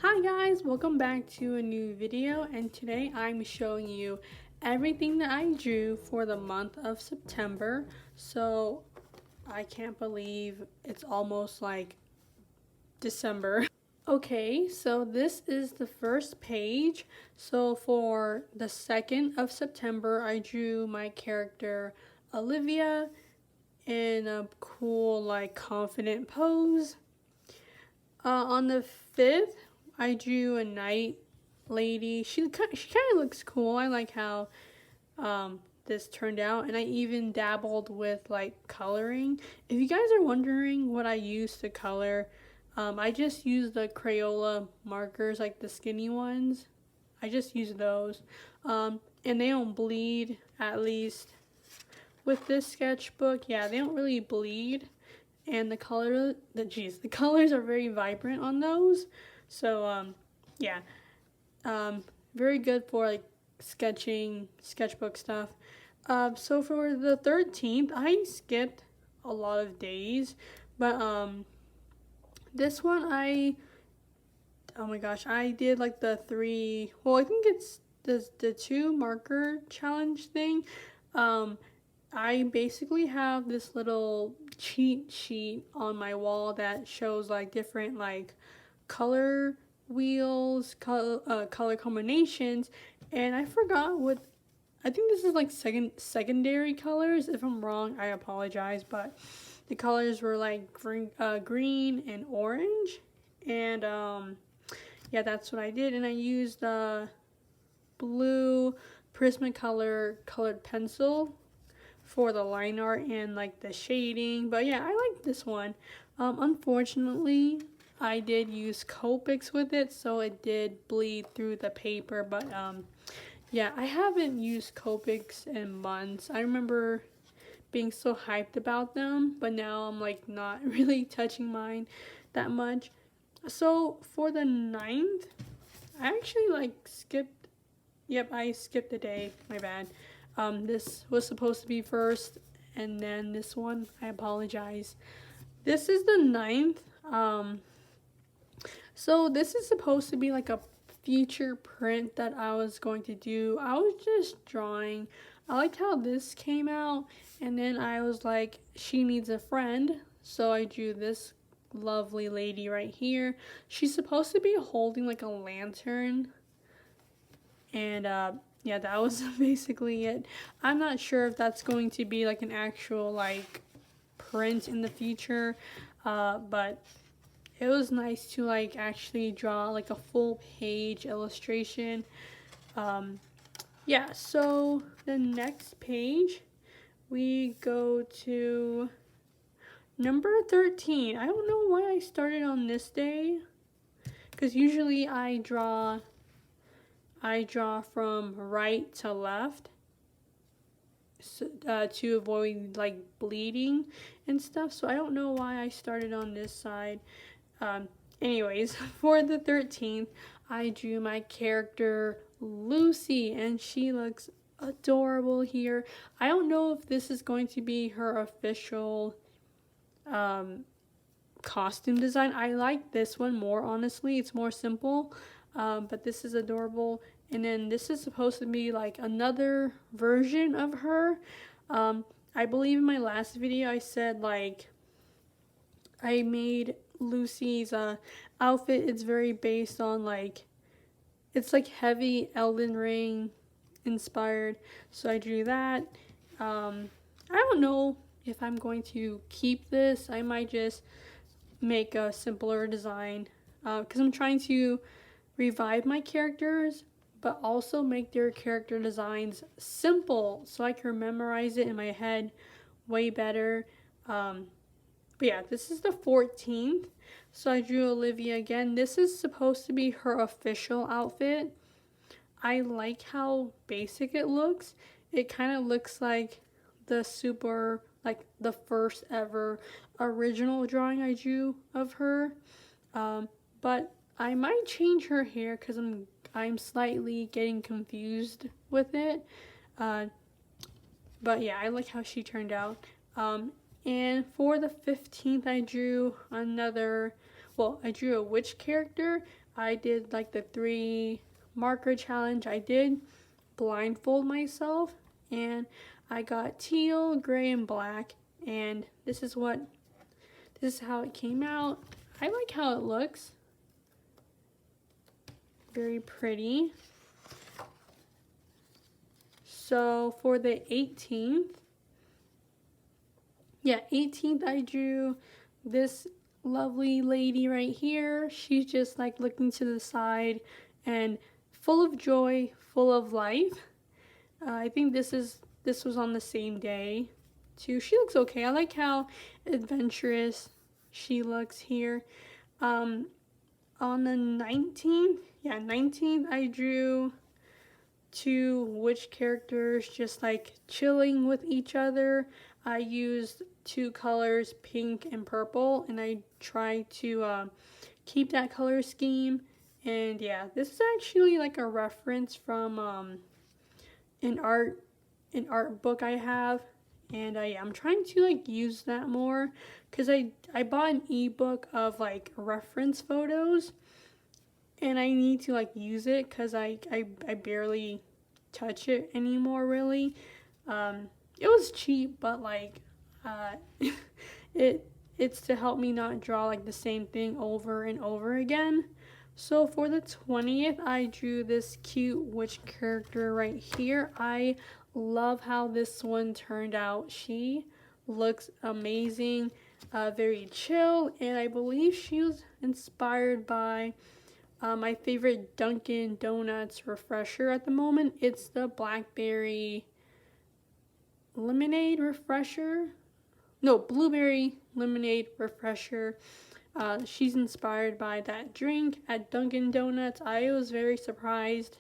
Hi guys, welcome back to a new video, and today I'm showing you everything that I drew for the month of September. So I can't believe it's almost like December. Okay, so this is the first page. So for the 2nd of September, I drew my character Olivia in a cool, like, confident pose. On the 5th, I drew a night lady. She kind of looks cool. I like how this turned out, and I even dabbled with like coloring. If you guys are wondering what I use to color, I just use the Crayola markers, like the skinny ones. I just use those, and they don't bleed. At least with this sketchbook, yeah, they don't really bleed, and the colors are very vibrant on those. So yeah, very good for like sketching, sketchbook stuff. So for the 13th, I skipped a lot of days, but this one oh my gosh, I did like the three. Well, I think it's the two marker challenge thing. I basically have this little cheat sheet on my wall that shows like different like color wheels, color combinations, and I forgot what. I think this is like secondary colors. If I'm wrong, I apologize, but the colors were like green and orange, and yeah, that's what I did, and I used the blue Prismacolor colored pencil for the line art and like the shading. But yeah, I like this one. Unfortunately, I did use Copics with it, so it did bleed through the paper. But yeah, I haven't used Copics in months. I remember being so hyped about them, but now I'm like not really touching mine that much. So for the 9th, I actually like skipped. Yep, I skipped a day. My bad. This was supposed to be first, and then this one. I apologize. This is the 9th. So this is supposed to be like a future print that I was going to do. I was just drawing. I liked how this came out, and then I was like, she needs a friend. So I drew this lovely lady right here. She's supposed to be holding like a lantern, and yeah, that was basically it. I'm not sure if that's going to be like an actual like print in the future, but it was nice to like actually draw like a full page illustration. Yeah, so the next page we go to number 13. I don't know why I started on this day, because usually I draw from right to left, to avoid like bleeding and stuff. So I don't know why I started on this side. Anyways, for the 13th, I drew my character Lucy, and she looks adorable here. I don't know if this is going to be her official costume design. I like this one more, honestly. It's more simple, but this is adorable. And then this is supposed to be like another version of her. I believe in my last video I said like I made Lucy's outfit. It's very based on like, it's like heavy Elden Ring inspired. So I drew that. I don't know if I'm going to keep this. I might just make a simpler design, because I'm trying to revive my characters, but also make their character designs simple so I can memorize it in my head way better. But yeah, this is the 14th. So I drew Olivia again. This is supposed to be her official outfit. I like how basic it looks. It kind of looks like the first ever original drawing I drew of her. But I might change her hair because I'm slightly getting confused with it. But yeah, I like how she turned out. And for the 15th, I drew a witch character. I did like the 3 marker challenge. I did blindfold myself, and I got teal, gray, and black, and this is how it came out. I like how it looks. Very pretty. So for the 18th, I drew this lovely lady right here. She's just like looking to the side and full of joy, full of life. I think this was on the same day too. She looks okay. I like how adventurous she looks here. On the 19th, I drew 2 witch characters just like chilling with each other. I used 2 colors, pink and purple, and I tried to keep that color scheme. And yeah, this is actually like a reference from an art book I have, and yeah, I'm trying to like use that more because I bought an ebook of like reference photos, and I need to like use it because I barely touch it anymore really. It was cheap, but like it's to help me not draw like the same thing over and over again. So for the 20th, I drew this cute witch character right here. I love how this one turned out. She looks amazing, very chill, and I believe she was inspired by my favorite Dunkin' Donuts refresher at the moment. It's the blackberry lemonade refresher. No, blueberry lemonade refresher. She's inspired by that drink at Dunkin' Donuts. I was very surprised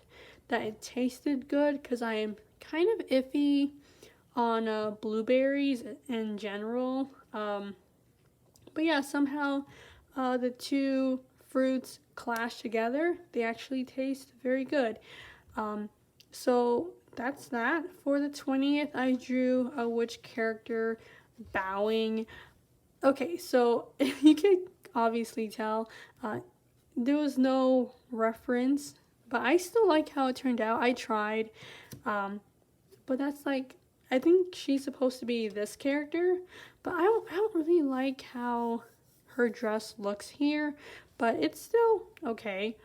that it tasted good because I am kind of iffy on blueberries in general. But yeah, somehow the 2 fruits clash together. They actually taste very good. So that's that. For the 20th, I drew a witch character bowing. Okay, so you can obviously tell there was no reference, but I still like how it turned out. I tried, but that's like, I think she's supposed to be this character, but I don't really like how her dress looks here, but it's still okay.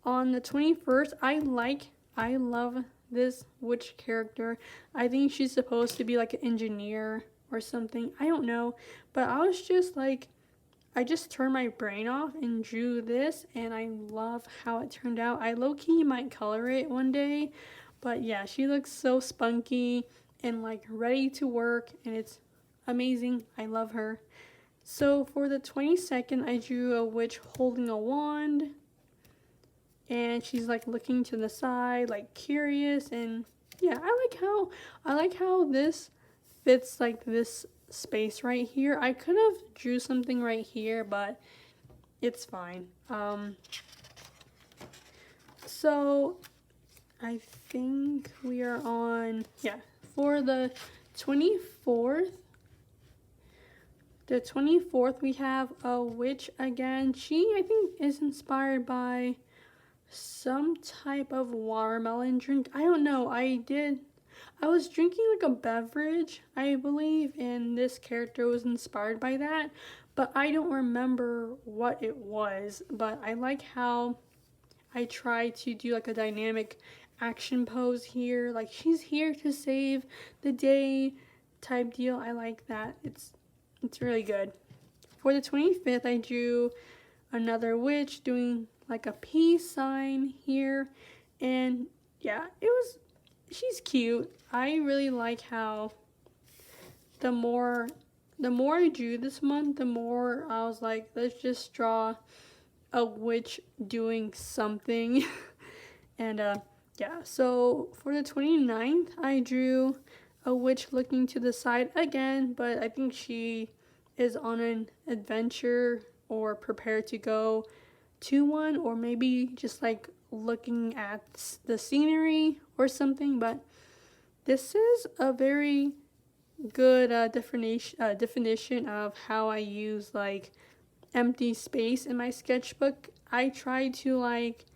On the 21st, I love this witch character. I think she's supposed to be like an engineer or something. I don't know, but I was just like, I just turned my brain off and drew this, and I love how it turned out. I low-key might color it one day, but yeah, she looks so spunky and like ready to work, and it's amazing. I love her. So for the 22nd, I drew a witch holding a wand, and she's like looking to the side, like curious, and yeah, I like how this fits like this space right here. I could have drew something right here, but it's fine. So I think we are on, for the 24th. The 24th, we have a witch again. She, I think, is inspired by some type of watermelon drink. I don't know. I was drinking like a beverage, I believe, and this character was inspired by that, but I don't remember what it was. But I like how I try to do like a dynamic action pose here. Like, she's here to save the day type deal. I like that. It's really good. For the 25th, I drew another witch doing like a peace sign here, and yeah, she's cute. I really like how the more I drew this month, the more I was like, let's just draw a witch doing something. And yeah, so for the 29th, I drew a witch looking to the side again, but I think she is on an adventure or prepared to go to one, or maybe just like looking at the scenery or something. But this is a very good definition of how I use like empty space in my sketchbook, I try to like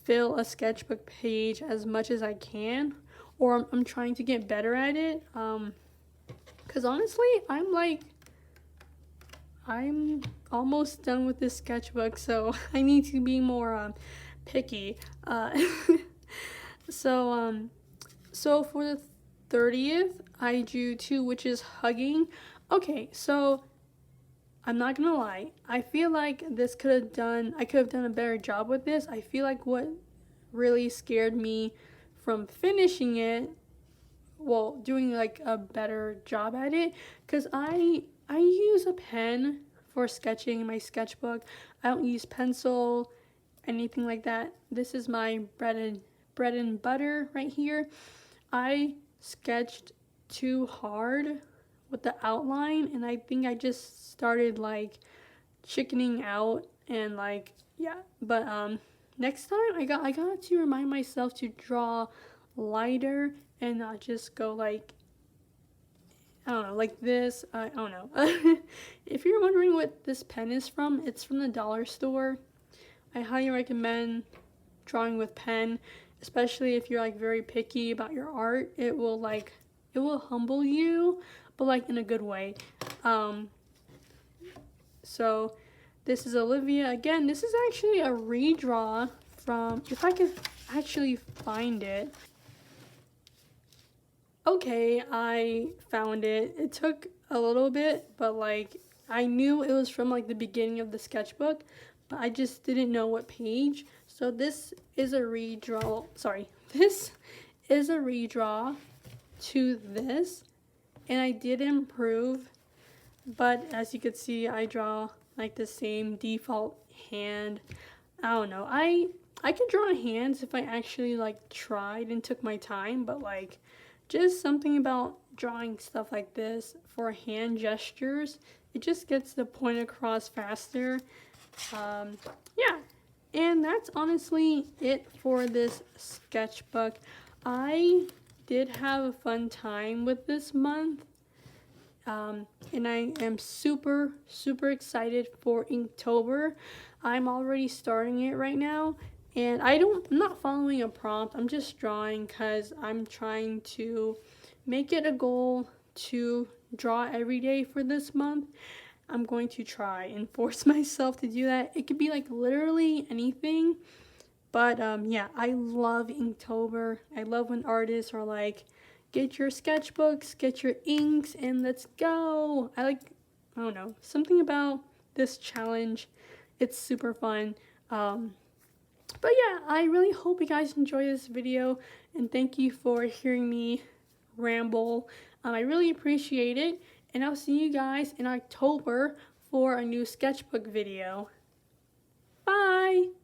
fill a sketchbook page as much as I can, or I'm trying to get better at it. Because honestly, I'm almost done with this sketchbook, so I need to be more picky. So so for the 30th, I drew 2 witches hugging. Okay, so I'm not gonna lie. I feel like I could have done a better job with this. I feel like what really scared me from finishing it, well, doing like a better job at it, because I use a pen for sketching in my sketchbook. I don't use pencil, anything like that. This is my bread and butter right here. I sketched too hard with the outline, and I think I just started like chickening out, and like, yeah. But next time I got to remind myself to draw lighter and not just go like, I don't know, like this. I don't know. If you're wondering what this pen is from, it's from the dollar store. I highly recommend drawing with pen, especially if you're like very picky about your art. It will humble you, but like in a good way. So this is Olivia. Again, this is actually a redraw from, if I could actually find it. Okay, I found it. It took a little bit, but like I knew it was from like the beginning of the sketchbook, but I just didn't know what page. So this is a redraw. Sorry, this is a redraw to this, and I did improve, but as you can see, I draw like the same default hand. I don't know. I could draw hands if I actually like tried and took my time, but like just something about drawing stuff like this for hand gestures, it just gets the point across faster. Yeah, and that's honestly it for this sketchbook. I did have a fun time with this month, and I am super excited for Inktober. I'm already starting it right now, and I'm not following a prompt. I'm just drawing because I'm trying to make it a goal to draw every day for this month. I'm going to try and force myself to do that. It could be like literally anything, but yeah, I love Inktober. I love when artists are like, get your sketchbooks, get your inks, and let's go. I don't know, something about this challenge. It's super fun. But yeah, I really hope you guys enjoy this video, and thank you for hearing me ramble. I really appreciate it, and I'll see you guys in October for a new sketchbook video. Bye!